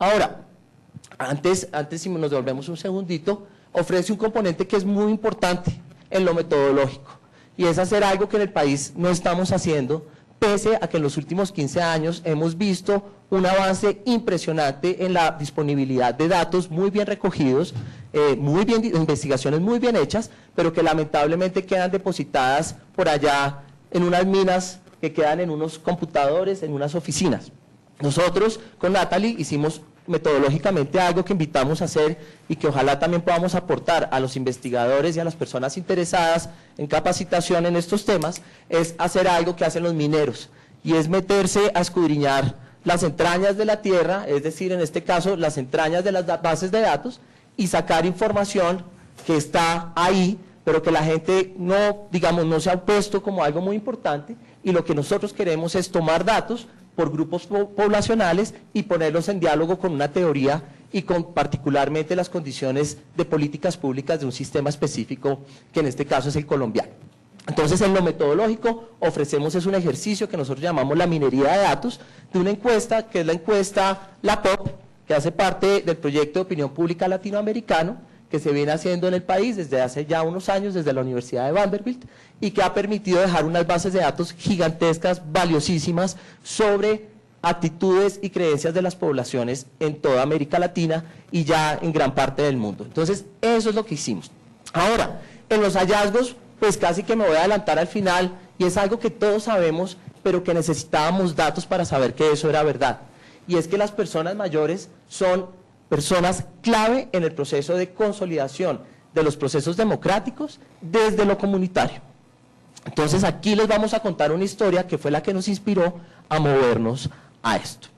Ahora, antes si nos devolvemos un segundito, ofrece un componente que es muy importante en lo metodológico, y es hacer algo que en el país no estamos haciendo, pese a que en los últimos 15 años hemos visto un avance impresionante en la disponibilidad de datos muy bien recogidos, investigaciones muy bien hechas, pero que lamentablemente quedan depositadas por allá en unas minas que quedan en unos computadores, en unas oficinas. Nosotros con Natalie hicimos metodológicamente algo que invitamos a hacer y que ojalá también podamos aportar a los investigadores y a las personas interesadas en capacitación en estos temas, es hacer algo que hacen los mineros, y es meterse a escudriñar las entrañas de la tierra, es decir, en este caso, las entrañas de las bases de datos, y sacar información que está ahí, pero que la gente no, digamos, no se ha puesto como algo muy importante, y lo que nosotros queremos es tomar datos por grupos poblacionales y ponerlos en diálogo con una teoría y con particularmente las condiciones de políticas públicas de un sistema específico, que en este caso es el colombiano. Entonces, en lo metodológico ofrecemos un ejercicio que nosotros llamamos la minería de datos, de una encuesta que es la encuesta La POP, que hace parte del proyecto de opinión pública latinoamericano, que se viene haciendo en el país desde hace ya unos años, desde la Universidad de Vanderbilt, y que ha permitido dejar unas bases de datos gigantescas, valiosísimas, sobre actitudes y creencias de las poblaciones en toda América Latina y ya en gran parte del mundo. Entonces, eso es lo que hicimos. Ahora, en los hallazgos, pues casi que me voy a adelantar al final, y es algo que todos sabemos, pero que necesitábamos datos para saber que eso era verdad. Y es que las personas mayores son personas clave en el proceso de consolidación de los procesos democráticos desde lo comunitario. Entonces, aquí les vamos a contar una historia que fue la que nos inspiró a movernos a esto.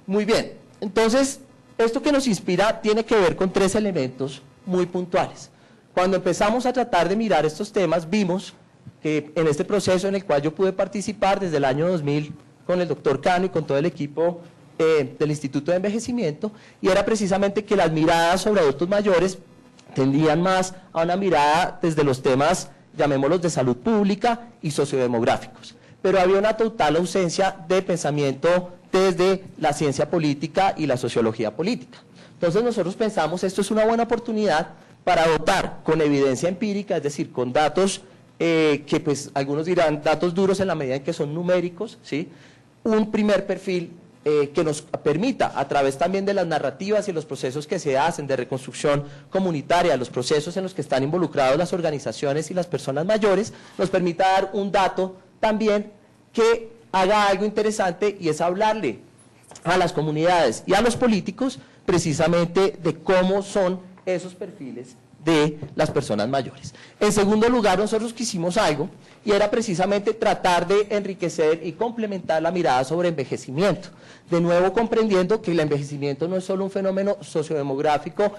Muy bien, entonces, esto que nos inspira tiene que ver con 3 elementos muy puntuales. Cuando empezamos a tratar de mirar estos temas, vimos que en este proceso en el cual yo pude participar desde el año 2000 con el doctor Cano y con todo el equipo del Instituto de Envejecimiento, y era precisamente que las miradas sobre adultos mayores tendían más a una mirada desde los temas, llamémoslos, de salud pública y sociodemográficos, pero había una total ausencia de pensamiento desde la ciencia política y la sociología política. Entonces nosotros pensamos, esto es una buena oportunidad para dotar con evidencia empírica, es decir, con datos que pues algunos dirán datos duros en la medida en que son numéricos, ¿sí?, un primer perfil que nos permita, a través también de las narrativas y los procesos que se hacen de reconstrucción comunitaria, los procesos en los que están involucrados las organizaciones y las personas mayores, nos permita dar un dato también que haga algo interesante, y es hablarle a las comunidades y a los políticos precisamente de cómo son esos perfiles de las personas mayores. En segundo lugar, nosotros quisimos algo, y era precisamente tratar de enriquecer y complementar la mirada sobre envejecimiento, de nuevo comprendiendo que el envejecimiento no es solo un fenómeno sociodemográfico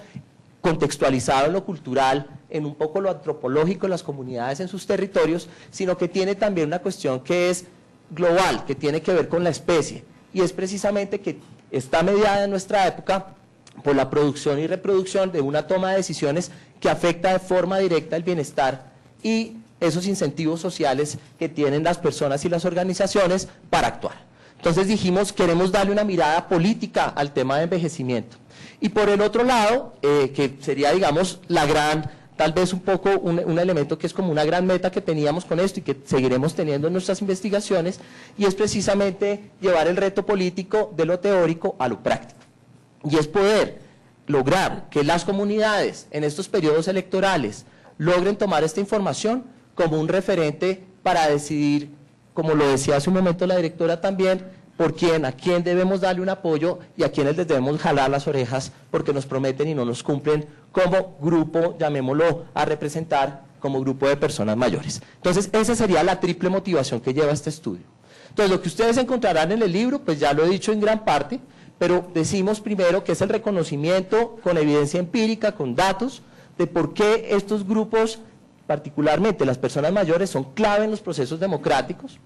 contextualizado en lo cultural, en un poco lo antropológico en las comunidades, en sus territorios, sino que tiene también una cuestión que es global, que tiene que ver con la especie, y es precisamente que está mediada en nuestra época por la producción y reproducción de una toma de decisiones que afecta de forma directa el bienestar y esos incentivos sociales que tienen las personas y las organizaciones para actuar. Entonces dijimos, queremos darle una mirada política al tema de envejecimiento. Y por el otro lado, que sería, digamos, la gran, tal vez un poco un elemento que es como una gran meta que teníamos con esto y que seguiremos teniendo en nuestras investigaciones, y es precisamente llevar el reto político de lo teórico a lo práctico. Y es poder lograr que las comunidades en estos periodos electorales logren tomar esta información como un referente para decidir, como lo decía hace un momento la directora también, a quién debemos darle un apoyo y a quiénes les debemos jalar las orejas porque nos prometen y no nos cumplen como grupo, llamémoslo, a representar como grupo de personas mayores. Entonces, esa sería la triple motivación que lleva este estudio. Entonces, lo que ustedes encontrarán en el libro, pues ya lo he dicho en gran parte, pero decimos primero que es el reconocimiento con evidencia empírica, con datos, de por qué estos grupos, particularmente las personas mayores, son clave en los procesos democráticos.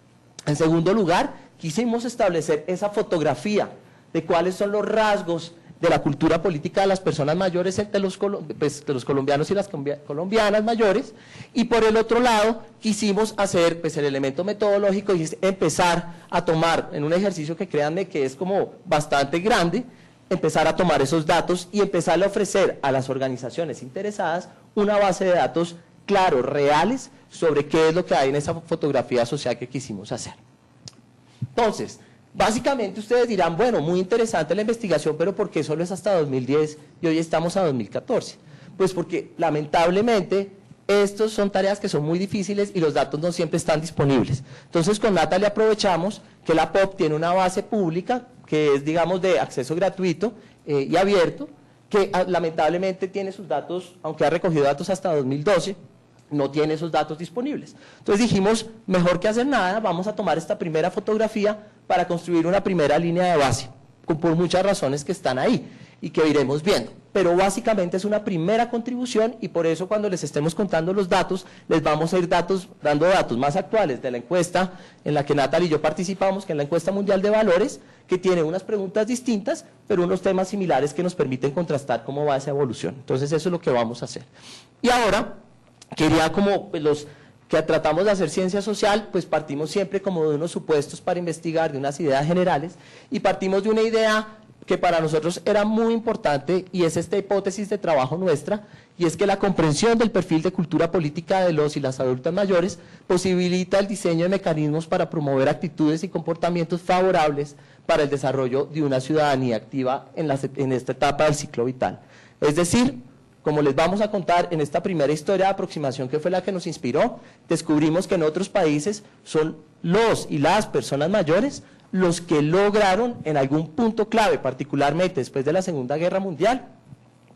En segundo lugar, quisimos establecer esa fotografía de cuáles son los rasgos de la cultura política de las personas mayores entre los colombianos y las colombianas mayores, y por el otro lado quisimos hacer pues el elemento metodológico y es empezar a tomar, en un ejercicio que créanme que es como bastante grande, empezar a tomar esos datos y empezar a ofrecer a las organizaciones interesadas una base de datos claros, reales, sobre qué es lo que hay en esa fotografía social que quisimos hacer. Entonces, básicamente ustedes dirán, bueno, muy interesante la investigación, pero ¿por qué solo es hasta 2010 y hoy estamos a 2014? Pues porque lamentablemente estas son tareas que son muy difíciles y los datos no siempre están disponibles. Entonces con Natalie aprovechamos que la POP tiene una base pública que es, digamos, de acceso gratuito y abierto, que lamentablemente tiene sus datos, aunque ha recogido datos hasta 2012, no tiene esos datos disponibles. Entonces dijimos, mejor que hacer nada, vamos a tomar esta primera fotografía para construir una primera línea de base, por muchas razones que están ahí y que iremos viendo. Pero básicamente es una primera contribución y por eso cuando les estemos contando los datos, les vamos a ir dando datos más actuales de la encuesta en la que Natalie y yo participamos, que es la encuesta mundial de valores, que tiene unas preguntas distintas, pero unos temas similares que nos permiten contrastar cómo va esa evolución. Entonces eso es lo que vamos a hacer. Y ahora, quería como los que tratamos de hacer ciencia social, pues partimos siempre como de unos supuestos para investigar, de unas ideas generales, y partimos de una idea que para nosotros era muy importante, y es esta hipótesis de trabajo nuestra, y es que la comprensión del perfil de cultura política de los y las adultas mayores posibilita el diseño de mecanismos para promover actitudes y comportamientos favorables para el desarrollo de una ciudadanía activa en esta etapa del ciclo vital. Es decir, como les vamos a contar en esta primera historia de aproximación que fue la que nos inspiró, descubrimos que en otros países son los y las personas mayores los que lograron en algún punto clave, particularmente después de la Segunda Guerra Mundial,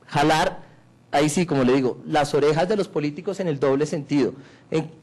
jalar, ahí sí, como le digo, las orejas de los políticos en el doble sentido,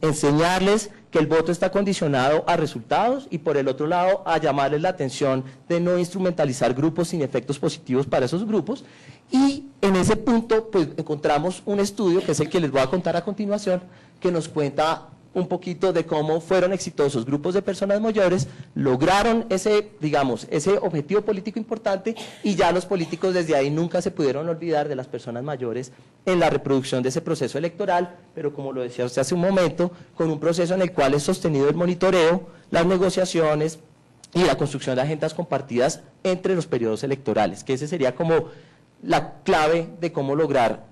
enseñarles que el voto está condicionado a resultados y por el otro lado a llamarles la atención de no instrumentalizar grupos sin efectos positivos para esos grupos. Y en ese punto pues encontramos un estudio, que es el que les voy a contar a continuación, que nos cuenta un poquito de cómo fueron exitosos grupos de personas mayores, lograron ese, digamos, ese objetivo político importante y ya los políticos desde ahí nunca se pudieron olvidar de las personas mayores en la reproducción de ese proceso electoral, pero como lo decía usted hace un momento, con un proceso en el cual es sostenido el monitoreo, las negociaciones y la construcción de agendas compartidas entre los periodos electorales, que ese sería como la clave de cómo lograr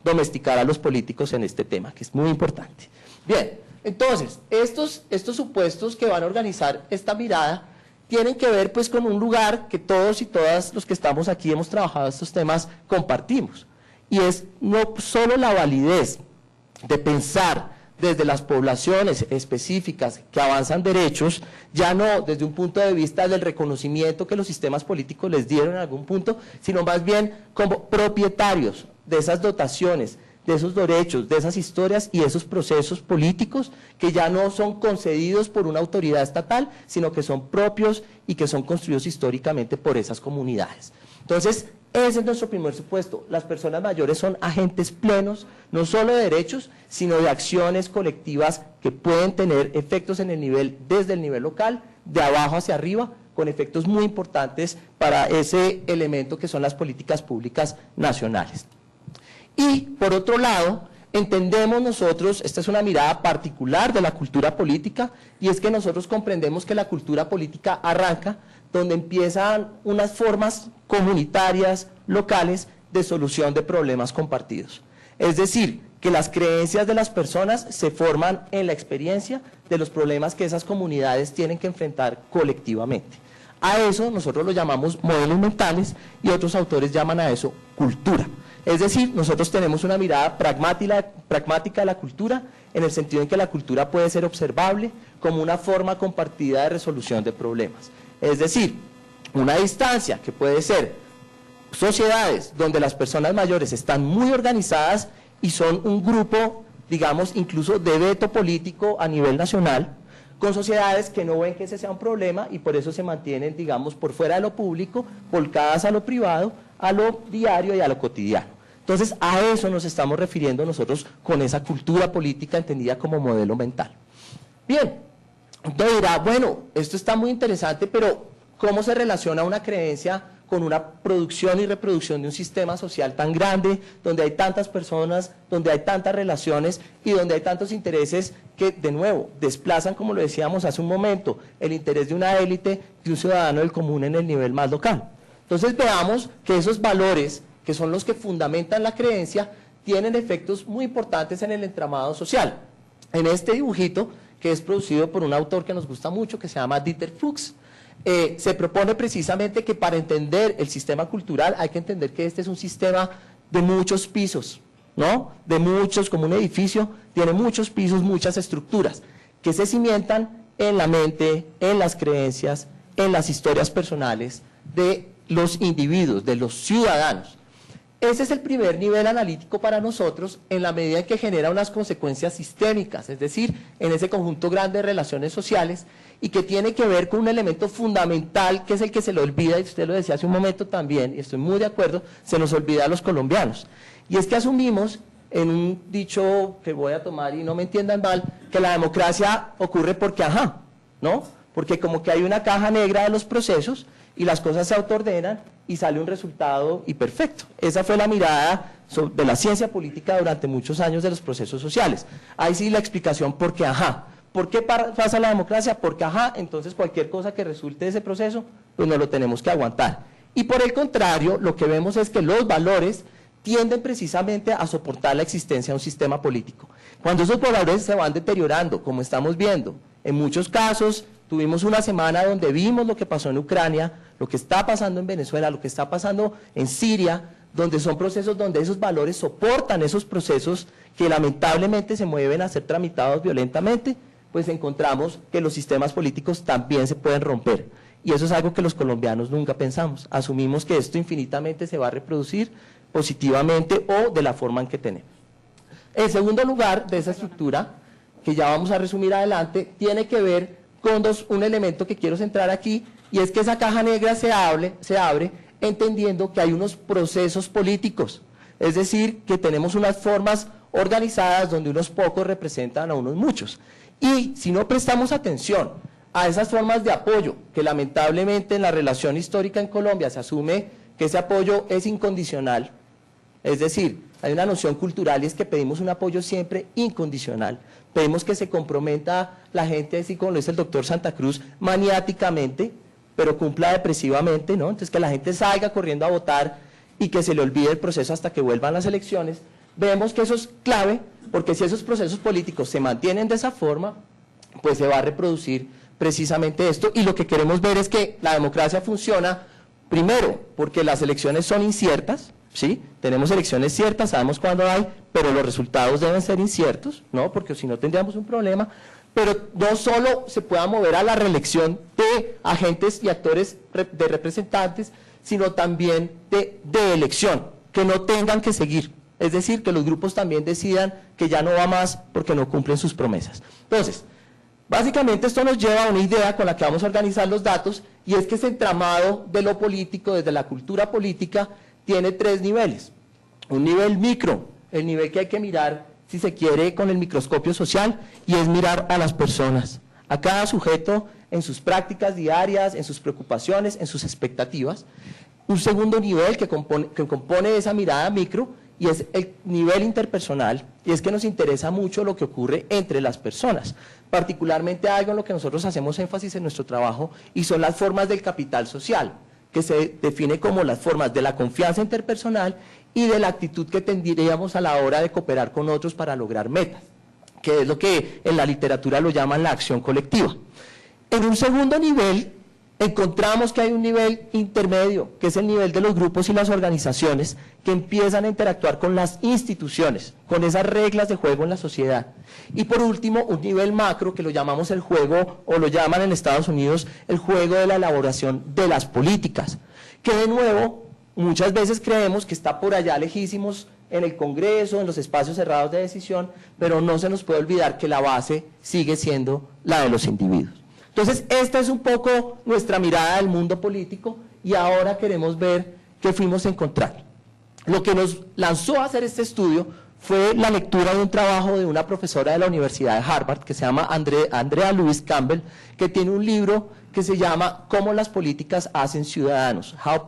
domesticar a los políticos en este tema, que es muy importante. Bien, entonces, estos supuestos que van a organizar esta mirada tienen que ver pues con un lugar que todos y todas los que estamos aquí hemos trabajado estos temas compartimos, y es no solo la validez de pensar desde las poblaciones específicas que avanzan derechos, ya no desde un punto de vista del reconocimiento que los sistemas políticos les dieron en algún punto, sino más bien como propietarios de esas dotaciones, de esos derechos, de esas historias y esos procesos políticos que ya no son concedidos por una autoridad estatal, sino que son propios y que son construidos históricamente por esas comunidades. Entonces, ese es nuestro primer supuesto. Las personas mayores son agentes plenos, no solo de derechos, sino de acciones colectivas que pueden tener efectos en el nivel, desde el nivel local, de abajo hacia arriba, con efectos muy importantes para ese elemento que son las políticas públicas nacionales. Y, por otro lado, entendemos nosotros, esta es una mirada particular de la cultura política, y es que nosotros comprendemos que la cultura política arranca donde empiezan unas formas comunitarias, locales, de solución de problemas compartidos. Es decir, que las creencias de las personas se forman en la experiencia de los problemas que esas comunidades tienen que enfrentar colectivamente. A eso nosotros lo llamamos modelos mentales y otros autores llaman a eso cultura. Es decir, nosotros tenemos una mirada pragmática de la cultura, en el sentido en que la cultura puede ser observable como una forma compartida de resolución de problemas. Es decir, una distancia que puede ser sociedades donde las personas mayores están muy organizadas y son un grupo, digamos, incluso de veto político a nivel nacional, con sociedades que no ven que ese sea un problema y por eso se mantienen, digamos, por fuera de lo público, volcadas a lo privado, a lo diario y a lo cotidiano. Entonces, a eso nos estamos refiriendo nosotros con esa cultura política entendida como modelo mental. Bien, entonces dirá, bueno, esto está muy interesante, pero ¿cómo se relaciona una creencia con una producción y reproducción de un sistema social tan grande, donde hay tantas personas, donde hay tantas relaciones y donde hay tantos intereses que, de nuevo, desplazan, como lo decíamos hace un momento, el interés de una élite de un ciudadano del común en el nivel más local. Entonces veamos que esos valores, que son los que fundamentan la creencia, tienen efectos muy importantes en el entramado social. En este dibujito, que es producido por un autor que nos gusta mucho, que se llama Dieter Fuchs, se propone precisamente que para entender el sistema cultural hay que entender que este es un sistema de muchos pisos, ¿no? De muchos, como un edificio, tiene muchos pisos, muchas estructuras, que se cimientan en la mente, en las creencias, en las historias personales de los individuos, de los ciudadanos. Ese es el primer nivel analítico para nosotros en la medida en que genera unas consecuencias sistémicas, es decir, en ese conjunto grande de relaciones sociales y que tiene que ver con un elemento fundamental que es el que se le olvida, y usted lo decía hace un momento también, y estoy muy de acuerdo, se nos olvida a los colombianos. Y es que asumimos, en un dicho que voy a tomar y no me entiendan mal, que la democracia ocurre porque ajá, ¿no? Porque como que hay una caja negra de los procesos y las cosas se autoordenan y sale un resultado y perfecto. Esa fue la mirada de la ciencia política durante muchos años de los procesos sociales. Ahí sí la explicación porque ajá. ¿Por qué pasa la democracia? Porque ajá, entonces cualquier cosa que resulte de ese proceso, pues no lo tenemos que aguantar. Y por el contrario, lo que vemos es que los valores tienden precisamente a soportar la existencia de un sistema político. Cuando esos valores se van deteriorando, como estamos viendo, en muchos casos tuvimos una semana donde vimos lo que pasó en Ucrania, lo que está pasando en Venezuela, lo que está pasando en Siria, donde son procesos donde esos valores soportan esos procesos que lamentablemente se mueven a ser tramitados violentamente, pues encontramos que los sistemas políticos también se pueden romper. Y eso es algo que los colombianos nunca pensamos. Asumimos que esto infinitamente se va a reproducir positivamente o de la forma en que tenemos. El segundo lugar de esa estructura, que ya vamos a resumir adelante, tiene que ver con un elemento que quiero centrar aquí, y es que esa caja negra se abre entendiendo que hay unos procesos políticos, es decir, que tenemos unas formas organizadas donde unos pocos representan a unos muchos. Y si no prestamos atención a esas formas de apoyo, que lamentablemente en la relación histórica en Colombia se asume que ese apoyo es incondicional, es decir, hay una noción cultural y es que pedimos un apoyo siempre incondicional, pedimos que se comprometa la gente, así como lo dice el doctor Santa Cruz, maniáticamente, pero cumpla depresivamente, ¿no? Entonces que la gente salga corriendo a votar y que se le olvide el proceso hasta que vuelvan las elecciones. Vemos que eso es clave, porque si esos procesos políticos se mantienen de esa forma, pues se va a reproducir precisamente esto, y lo que queremos ver es que la democracia funciona, primero, porque las elecciones son inciertas, ¿sí? Tenemos elecciones ciertas, sabemos cuándo hay, pero los resultados deben ser inciertos, ¿no? Porque si no tendríamos un problema, pero no solo se pueda mover a la reelección de agentes y actores de representantes, sino también de elección, que no tengan que seguir. Es decir, que los grupos también decidan que ya no va más porque no cumplen sus promesas. Entonces, básicamente esto nos lleva a una idea con la que vamos a organizar los datos, y es que ese entramado de lo político, desde la cultura política, tiene tres niveles. Un nivel micro, el nivel que hay que mirar, si se quiere, con el microscopio social, y es mirar a las personas, a cada sujeto en sus prácticas diarias, en sus preocupaciones, en sus expectativas. Un segundo nivel que compone esa mirada micro, y es el nivel interpersonal, y es que nos interesa mucho lo que ocurre entre las personas, particularmente algo en lo que nosotros hacemos énfasis en nuestro trabajo, y son las formas del capital social, que se define como las formas de la confianza interpersonal y de la actitud que tendríamos a la hora de cooperar con otros para lograr metas, que es lo que en la literatura lo llaman la acción colectiva. En un segundo nivel, encontramos que hay un nivel intermedio, que es el nivel de los grupos y las organizaciones que empiezan a interactuar con las instituciones, con esas reglas de juego en la sociedad. Y por último, un nivel macro, que lo llamamos el juego, o lo llaman en Estados Unidos, el juego de la elaboración de las políticas, que de nuevo, muchas veces creemos que está por allá lejísimos en el Congreso, en los espacios cerrados de decisión, pero no se nos puede olvidar que la base sigue siendo la de los individuos. Entonces, esta es un poco nuestra mirada del mundo político, y ahora queremos ver qué fuimos a encontrar. Lo que nos lanzó a hacer este estudio fue la lectura de un trabajo de una profesora de la Universidad de Harvard que se llama Andrea Lewis Campbell, que tiene un libro que se llama Cómo las políticas hacen ciudadanos, How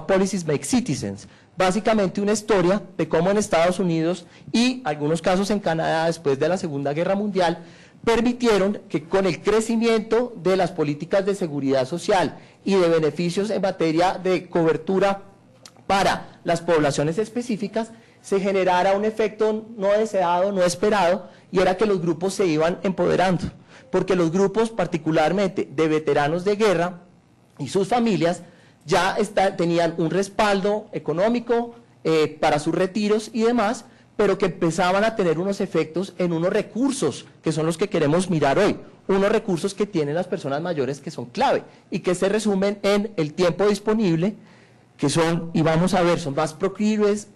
Policies Make Citizens. Básicamente una historia de cómo en Estados Unidos y algunos casos en Canadá después de la Segunda Guerra Mundial permitieron que con el crecimiento de las políticas de seguridad social y de beneficios en materia de cobertura para las poblaciones específicas, se generara un efecto no deseado, no esperado, y era que los grupos se iban empoderando, porque los grupos particularmente de veteranos de guerra y sus familias ya tenían un respaldo económico para sus retiros y demás, pero que empezaban a tener unos efectos en unos recursos que son los que queremos mirar hoy, unos recursos que tienen las personas mayores que son clave y que se resumen en el tiempo disponible, que son, y vamos a ver, son más proclives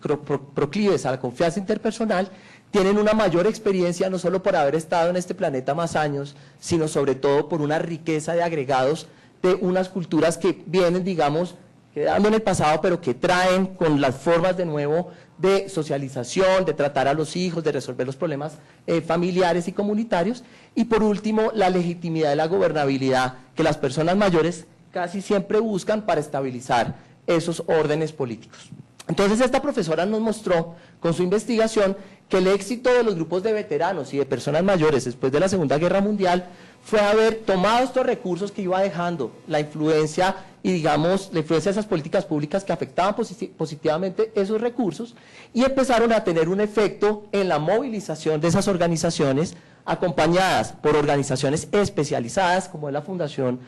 a la confianza interpersonal, tienen una mayor experiencia no solo por haber estado en este planeta más años, sino sobre todo por una riqueza de agregados de unas culturas que vienen, digamos, quedando en el pasado, pero que traen con las formas de nuevo de socialización, de tratar a los hijos, de resolver los problemas familiares y comunitarios, y por último, la legitimidad de la gobernabilidad que las personas mayores casi siempre buscan para estabilizar esos órdenes políticos. Entonces esta profesora nos mostró con su investigación que el éxito de los grupos de veteranos y de personas mayores después de la Segunda Guerra Mundial fue haber tomado estos recursos que iba dejando la influencia y digamos la influencia de esas políticas públicas que afectaban positivamente esos recursos y empezaron a tener un efecto en la movilización de esas organizaciones acompañadas por organizaciones especializadas como es la Fundación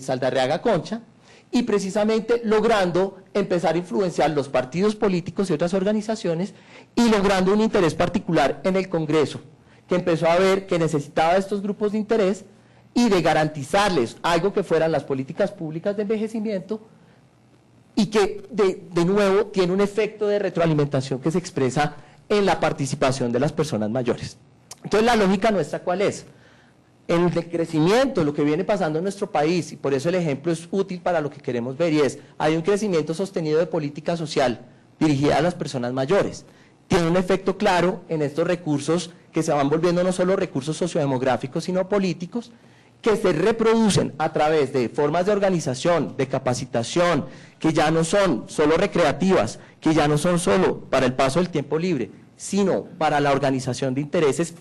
Saldarriaga Concha, y precisamente logrando empezar a influenciar los partidos políticos y otras organizaciones y logrando un interés particular en el Congreso, que empezó a ver que necesitaba estos grupos de interés y de garantizarles algo que fueran las políticas públicas de envejecimiento y que de nuevo tiene un efecto de retroalimentación que se expresa en la participación de las personas mayores. Entonces la lógica nuestra ¿cuál es? En el crecimiento, lo que viene pasando en nuestro país, y por eso el ejemplo es útil para lo que queremos ver, y es, hay un crecimiento sostenido de política social dirigida a las personas mayores. Tiene un efecto claro en estos recursos que se van volviendo no solo recursos sociodemográficos, sino políticos, que se reproducen a través de formas de organización, de capacitación, que ya no son solo recreativas, que ya no son solo para el paso del tiempo libre, sino para la organización de intereses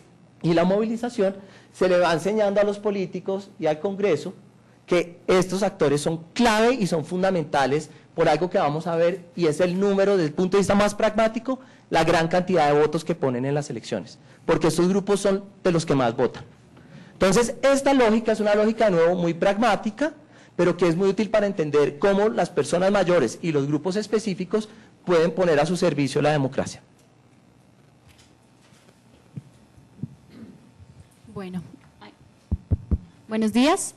y la movilización. Se le va enseñando a los políticos y al Congreso que estos actores son clave y son fundamentales por algo que vamos a ver, y es el número, desde el punto de vista más pragmático, la gran cantidad de votos que ponen en las elecciones, porque estos grupos son de los que más votan. Entonces, esta lógica es una lógica, de nuevo, muy pragmática, pero que es muy útil para entender cómo las personas mayores y los grupos específicos pueden poner a su servicio la democracia. Bueno, buenos días.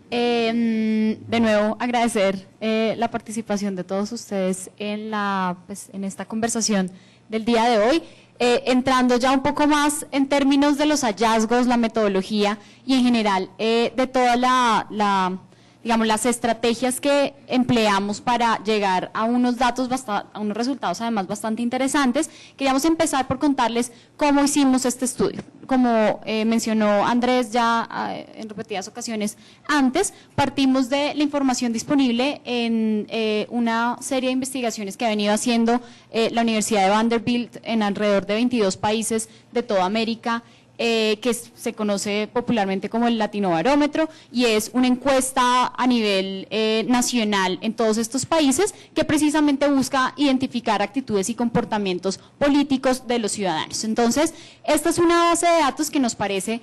De nuevo agradecer la participación de todos ustedes en esta conversación del día de hoy. Entrando ya un poco más en términos de los hallazgos, la metodología y en general de toda digamos, las estrategias que empleamos para llegar a unos datos, a unos resultados además bastante interesantes. Queríamos empezar por contarles cómo hicimos este estudio. Como mencionó Andrés ya en repetidas ocasiones antes, partimos de la información disponible en una serie de investigaciones que ha venido haciendo la Universidad de Vanderbilt en alrededor de 22 países de toda América, que se conoce popularmente como el Latinobarómetro, y es una encuesta a nivel nacional en todos estos países que precisamente busca identificar actitudes y comportamientos políticos de los ciudadanos. Entonces, esta es una base de datos que nos parece,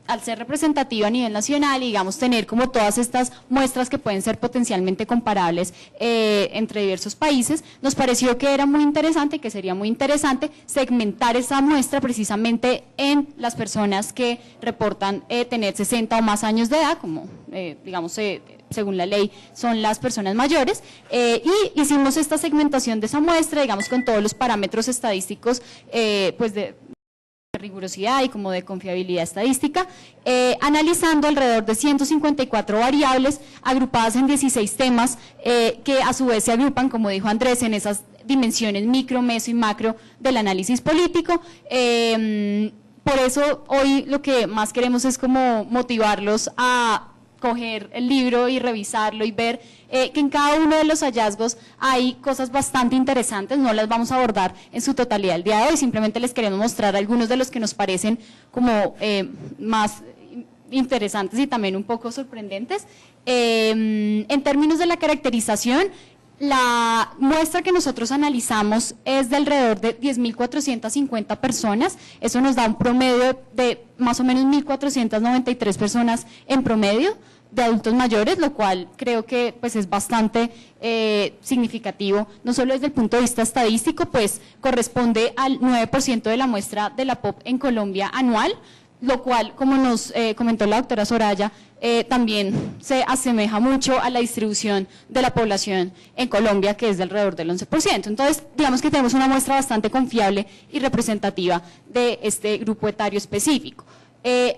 al ser representativa a nivel nacional y digamos tener como todas estas muestras que pueden ser potencialmente comparables entre diversos países, nos pareció que era muy interesante, que sería muy interesante segmentar esa muestra precisamente en las personas que reportan tener 60 o más años de edad, como digamos según la ley son las personas mayores, y hicimos esta segmentación de esa muestra, digamos con todos los parámetros estadísticos pues de rigurosidad y como de confiabilidad estadística, analizando alrededor de 154 variables agrupadas en 16 temas que a su vez se agrupan, como dijo Andrés, en esas dimensiones micro, meso y macro del análisis político. Por eso hoy lo que más queremos es como motivarlos a coger el libro y revisarlo y ver que en cada uno de los hallazgos hay cosas bastante interesantes. No las vamos a abordar en su totalidad el día de hoy, simplemente les queremos mostrar algunos de los que nos parecen como más interesantes y también un poco sorprendentes. En términos de la caracterización, la muestra que nosotros analizamos es de alrededor de 10.450 personas, eso nos da un promedio de más o menos 1.493 personas en promedio de adultos mayores, lo cual creo que pues es bastante significativo, no solo desde el punto de vista estadístico, pues corresponde al 9% de la muestra de la POP en Colombia anual, lo cual, como nos comentó la doctora Soraya, también se asemeja mucho a la distribución de la población en Colombia, que es de alrededor del 11%. Entonces, digamos que tenemos una muestra bastante confiable y representativa de este grupo etario específico.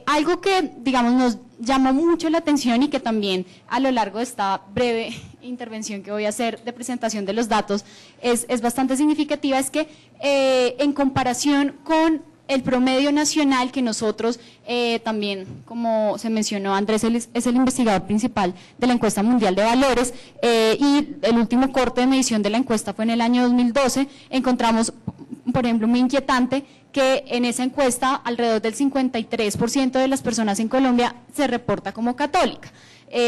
Algo que, digamos, nos llamó mucho la atención y que también a lo largo de esta breve intervención que voy a hacer de presentación de los datos es bastante significativa, es que en comparación con el promedio nacional que nosotros también, como se mencionó, Andrés es el investigador principal de la encuesta mundial de valores y el último corte de medición de la encuesta fue en el año 2012, encontramos, por ejemplo, muy inquietante que en esa encuesta alrededor del 53% de las personas en Colombia se reporta como católica.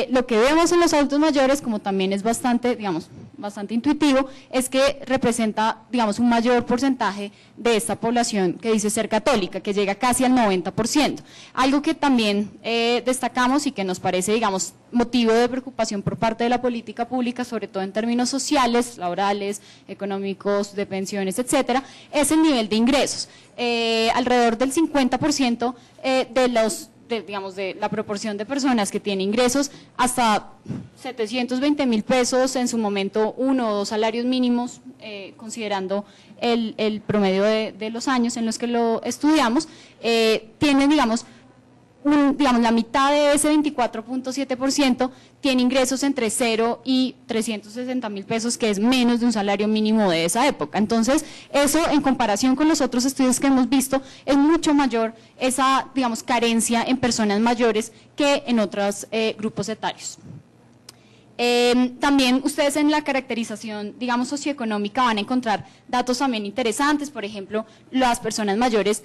Lo que vemos en los adultos mayores, como también es bastante, digamos, bastante intuitivo, es que representa, digamos, un mayor porcentaje de esta población que dice ser católica, que llega casi al 90%. Algo que también destacamos y que nos parece, digamos, motivo de preocupación por parte de la política pública, sobre todo en términos sociales, laborales, económicos, de pensiones, etcétera, es el nivel de ingresos. Alrededor del 50% de la proporción de personas que tiene ingresos hasta 720.000 pesos, en su momento 1 o 2 salarios mínimos, considerando el promedio de los años en los que lo estudiamos, tienen, digamos, la mitad de ese 24.7% tiene ingresos entre 0 y 360.000 pesos, que es menos de un salario mínimo de esa época. Entonces, eso en comparación con los otros estudios que hemos visto, es mucho mayor esa, digamos, carencia en personas mayores que en otros grupos etarios. También ustedes en la caracterización, digamos, socioeconómica van a encontrar datos también interesantes. Por ejemplo, las personas mayores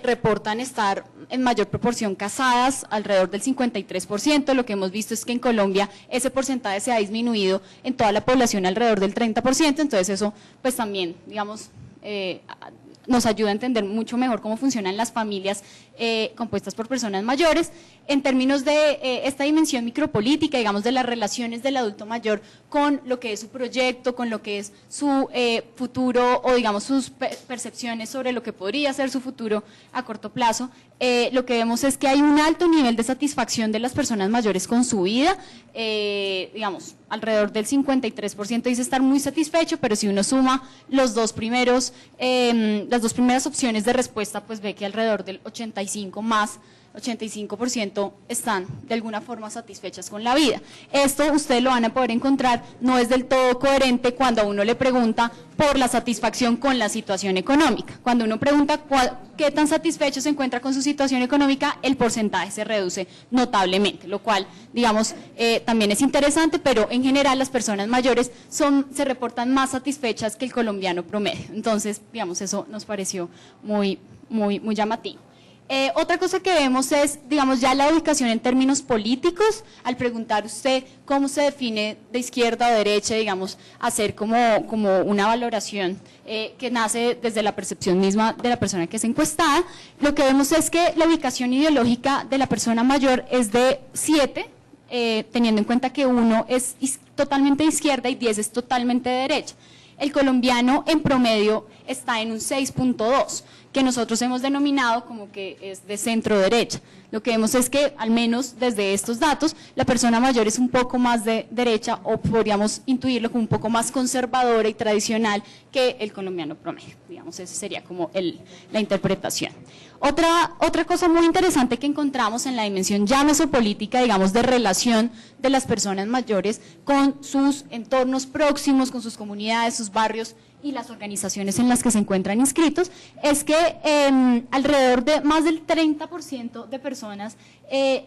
reportan estar en mayor proporción casadas, alrededor del 53%. Lo que hemos visto es que en Colombia ese porcentaje se ha disminuido en toda la población alrededor del 30%, entonces eso pues también, digamos, nos ayuda a entender mucho mejor cómo funcionan las familias compuestas por personas mayores. En términos de esta dimensión micropolítica, digamos, de las relaciones del adulto mayor con lo que es su proyecto, con lo que es su futuro o, digamos, sus percepciones sobre lo que podría ser su futuro a corto plazo, lo que vemos es que hay un alto nivel de satisfacción de las personas mayores con su vida, digamos, alrededor del 53% dice estar muy satisfecho, pero si uno suma las dos primeras opciones de respuesta, pues ve que alrededor del 85% están de alguna forma satisfechas con la vida. Esto ustedes lo van a poder encontrar, no es del todo coherente cuando a uno le pregunta por la satisfacción con la situación económica. Cuando uno pregunta qué tan satisfecho se encuentra con su situación económica, el porcentaje se reduce notablemente, lo cual, digamos, también es interesante, pero en general las personas mayores se reportan más satisfechas que el colombiano promedio. Entonces, digamos, eso nos pareció muy llamativo. Otra cosa que vemos es, digamos, ya la ubicación en términos políticos. Al preguntar usted cómo se define de izquierda o derecha, digamos, hacer como una valoración que nace desde la percepción misma de la persona que es encuestada, lo que vemos es que la ubicación ideológica de la persona mayor es de 7, teniendo en cuenta que 1 es totalmente de izquierda y 10 es totalmente de derecha. El colombiano en promedio está en un 6.2, que nosotros hemos denominado como que es de centro derecha. Lo que vemos es que, al menos desde estos datos, la persona mayor es un poco más de derecha, o podríamos intuirlo como un poco más conservadora y tradicional que el colombiano promedio. Digamos, esa sería como la interpretación. Otra cosa muy interesante que encontramos en la dimensión ya mesopolítica, digamos, de relación de las personas mayores con sus entornos próximos, con sus comunidades, sus barrios y las organizaciones en las que se encuentran inscritos, es que alrededor de más del 30% de personas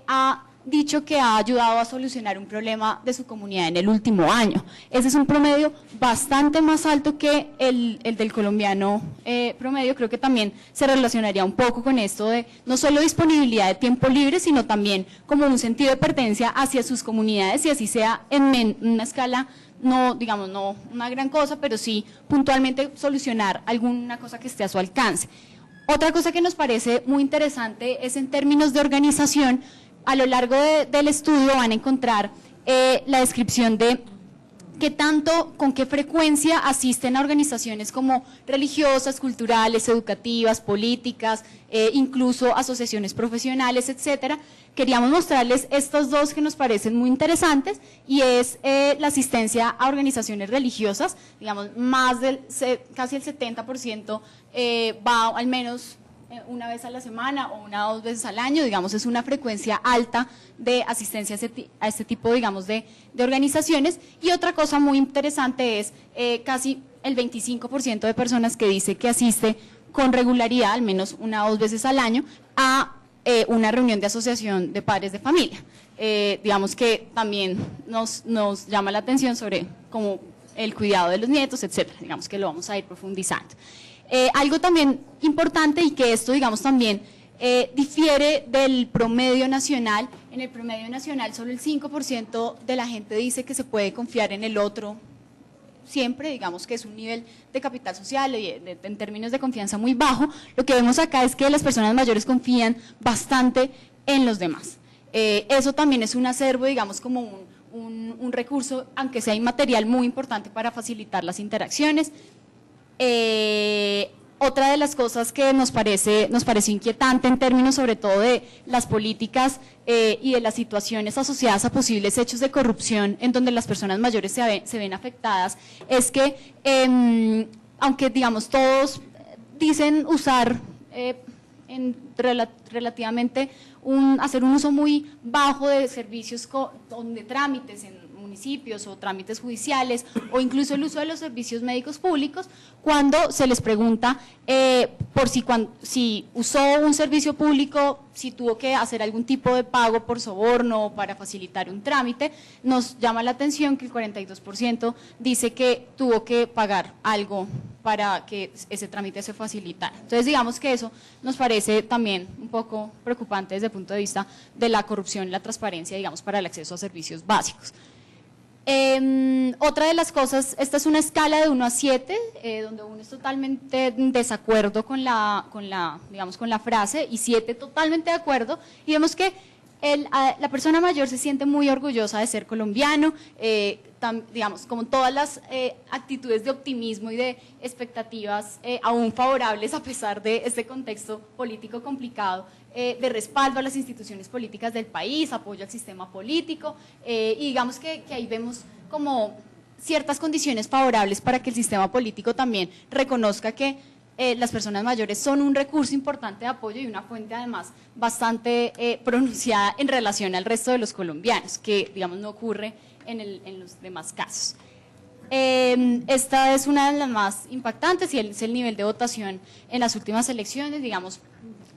ha dicho que ha ayudado a solucionar un problema de su comunidad en el último año. Ese es un promedio bastante más alto que el del colombiano promedio. Creo que también se relacionaría un poco con esto de no solo disponibilidad de tiempo libre, sino también como un sentido de pertenencia hacia sus comunidades, y así sea en una escala, no, digamos, no una gran cosa, pero sí puntualmente solucionar alguna cosa que esté a su alcance. Otra cosa que nos parece muy interesante es en términos de organización. A lo largo del estudio van a encontrar la descripción de qué tanto, con qué frecuencia asisten a organizaciones como religiosas, culturales, educativas, políticas, incluso asociaciones profesionales, etcétera. Queríamos mostrarles estos dos que nos parecen muy interesantes, y es la asistencia a organizaciones religiosas. Digamos, casi el 70% va al menos una vez a la semana o una o dos veces al año. Digamos, es una frecuencia alta de asistencia a este tipo, digamos, de organizaciones. Y otra cosa muy interesante es casi el 25% de personas que dice que asiste con regularidad, al menos una o dos veces al año, a una reunión de asociación de padres de familia. Digamos que también nos llama la atención sobre como el cuidado de los nietos, etcétera. Digamos que lo vamos a ir profundizando. Algo también importante, y que esto, digamos, también difiere del promedio nacional. En el promedio nacional solo el 5% de la gente dice que se puede confiar en el otro siempre. Digamos que es un nivel de capital social y en términos de confianza muy bajo. Lo que vemos acá es que las personas mayores confían bastante en los demás. Eso también es un acervo, digamos, como un recurso, aunque sea inmaterial, muy importante para facilitar las interacciones. Otra de las cosas que nos pareció inquietante en términos sobre todo de las políticas y de las situaciones asociadas a posibles hechos de corrupción en donde las personas mayores se ven afectadas, es que aunque, digamos, todos dicen usar relativamente hacer un uso muy bajo de servicios de trámites en municipios o trámites judiciales, o incluso el uso de los servicios médicos públicos, cuando se les pregunta por si usó un servicio público, si tuvo que hacer algún tipo de pago por soborno o para facilitar un trámite, nos llama la atención que el 42% dice que tuvo que pagar algo para que ese trámite se facilitara. Entonces, digamos que eso nos parece también un poco preocupante desde el punto de vista de la corrupción y la transparencia, digamos, para el acceso a servicios básicos. Otra de las cosas, esta es una escala de 1 a 7, donde 1 es totalmente en desacuerdo con la frase, y 7 totalmente de acuerdo, y vemos que la persona mayor se siente muy orgullosa de ser colombiano, digamos, como todas las actitudes de optimismo y de expectativas aún favorables a pesar de este contexto político complicado, de respaldo a las instituciones políticas del país, apoyo al sistema político, y digamos que ahí vemos como ciertas condiciones favorables para que el sistema político también reconozca que las personas mayores son un recurso importante de apoyo y una fuente además bastante pronunciada en relación al resto de los colombianos, que, digamos, no ocurre en los demás casos. Esta es una de las más impactantes, y es el nivel de votación en las últimas elecciones, digamos,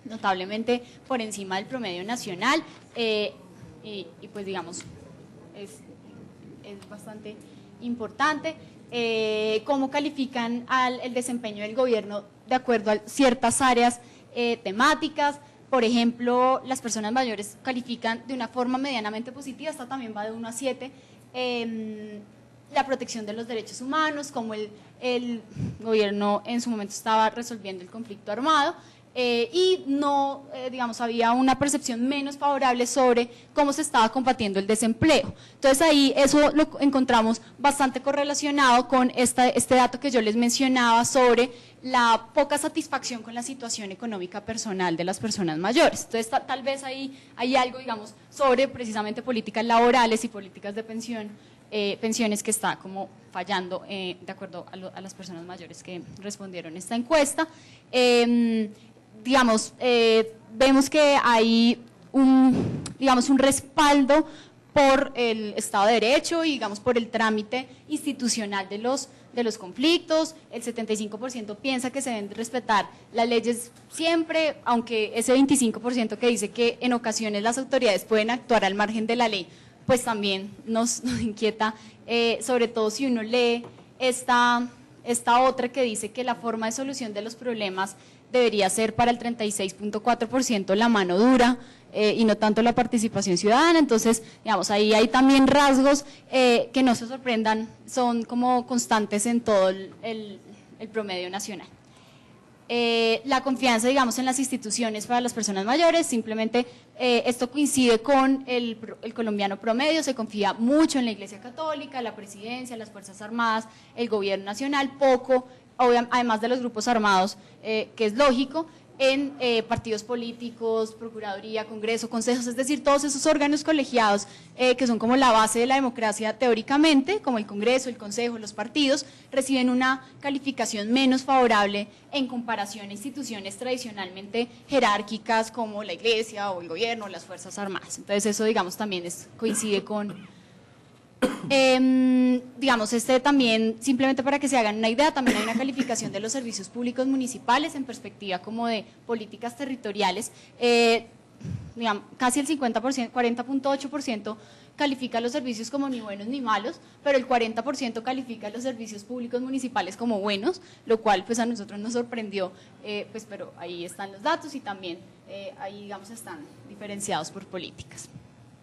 notablemente por encima del promedio nacional, y pues, digamos, es bastante importante. Cómo califican el desempeño del gobierno de acuerdo a ciertas áreas temáticas. Por ejemplo, las personas mayores califican de una forma medianamente positiva, esta también va de 1 a 7, la protección de los derechos humanos, como el gobierno en su momento estaba resolviendo el conflicto armado, y no, digamos, había una percepción menos favorable sobre cómo se estaba combatiendo el desempleo. Entonces ahí eso lo encontramos bastante correlacionado con este dato que yo les mencionaba sobre la poca satisfacción con la situación económica personal de las personas mayores. Entonces tal vez ahí hay algo, digamos, sobre precisamente políticas laborales y políticas de pensiones que está como fallando de acuerdo a las personas mayores que respondieron esta encuesta. Digamos, vemos que hay un respaldo por el Estado de Derecho y, digamos, por el trámite institucional de los de los conflictos, el 75% piensa que se deben respetar las leyes siempre, aunque ese 25% que dice que en ocasiones las autoridades pueden actuar al margen de la ley, pues también nos inquieta, sobre todo si uno lee esta otra que dice que la forma de solución de los problemas debería ser para el 36.4% la mano dura y no tanto la participación ciudadana. Entonces, digamos, ahí hay también rasgos que no se sorprendan, son como constantes en todo el promedio nacional. La confianza, digamos, en las instituciones para las personas mayores, simplemente esto coincide con el colombiano promedio, se confía mucho en la Iglesia Católica, la Presidencia, las Fuerzas Armadas, el Gobierno Nacional, poco, además de los grupos armados, que es lógico, en partidos políticos, Procuraduría, Congreso, consejos, es decir, todos esos órganos colegiados que son como la base de la democracia teóricamente, como el Congreso, el Consejo, los partidos, reciben una calificación menos favorable en comparación a instituciones tradicionalmente jerárquicas como la Iglesia o el Gobierno o las Fuerzas Armadas. Entonces eso, digamos, también coincide con… digamos, también, simplemente para que se hagan una idea, también hay una calificación de los servicios públicos municipales en perspectiva como de políticas territoriales, digamos, casi el 50%, 40.8% califica los servicios como ni buenos ni malos, pero el 40% califica los servicios públicos municipales como buenos, lo cual pues a nosotros nos sorprendió, pues pero ahí están los datos y también ahí, digamos, están diferenciados por políticas.